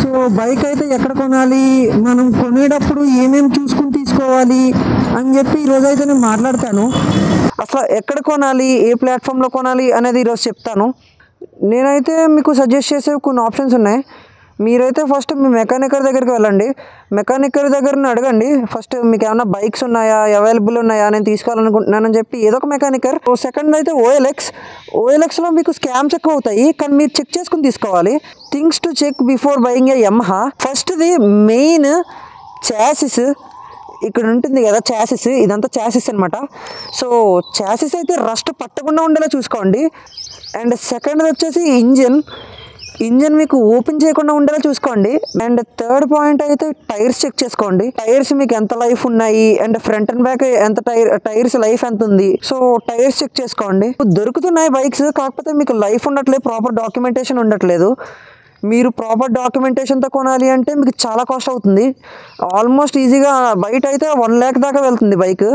So bike అయితే ఎక్కడ కొనాలి, మనం కొనేటప్పుడు ఏమేమి చూసుకుని తీసుకోవాలి అని చెప్పి ఈరోజు అయితే నేను మాట్లాడతాను. అసలు ఎక్కడ కొనాలి, ఏ ప్లాట్ఫామ్లో కొనాలి అనేది ఈరోజు చెప్తాను. నేనైతే మీకు సజెస్ట్ చేసే కొన్ని ఆప్షన్స్ ఉన్నాయి. మీరైతే ఫస్ట్ మీ మెకానికర్ దగ్గరికి వెళ్ళండి. మెకానికర్ దగ్గరని అడగండి ఫస్ట్, మీకు ఏమైనా బైక్స్ ఉన్నాయా, అవైలబుల్ ఉన్నాయా, నేను తీసుకోవాలనుకుంటున్నానని చెప్పి ఏదో ఒక మెకానికర్. సెకండ్ అయితే ఓఎల్ఎక్స్లో మీకు స్కామ్స్ ఎక్కువ అవుతాయి, కానీ మీరు చెక్ చేసుకుని తీసుకోవాలి. Things to check before buying a Yamaha. ఫస్ట్ది మెయిన్ చాసిస్. ఇక్కడ ఉంటుంది కదా చాసిస్, ఇదంతా చాసిస్ అనమాట. సో చాసిస్ అయితే రస్ట్ పట్టకుండా ఉండేలా చూసుకోండి. అండ్ సెకండ్ వచ్చేసి ఇంజన్ మీకు ఓపెన్ చేయకుండా ఉండేలా చూసుకోండి. అండ్ థర్డ్ పాయింట్ అయితే టైర్స్ చెక్ చేసుకోండి. టైర్స్ మీకు ఎంత లైఫ్ ఉన్నాయి, అండ్ ఫ్రంట్ అండ్ బ్యాక్ ఎంత టైర్స్ లైఫ్ ఎంత ఉంది. సో టైర్స్ చెక్ చేసుకోండి. దొరుకుతున్నాయి బైక్స్, కాకపోతే మీకు లైఫ్ ఉండట్లేదు, ప్రాపర్ డాక్యుమెంటేషన్ ఉండట్లేదు. మీరు ప్రాపర్ డాక్యుమెంటేషన్తో కొనాలి అంటే మీకు చాలా కాస్ట్ అవుతుంది. ఆల్మోస్ట్ ఈజీగా బయట అయితే 1 lakh దాకా వెళ్తుంది బైక్.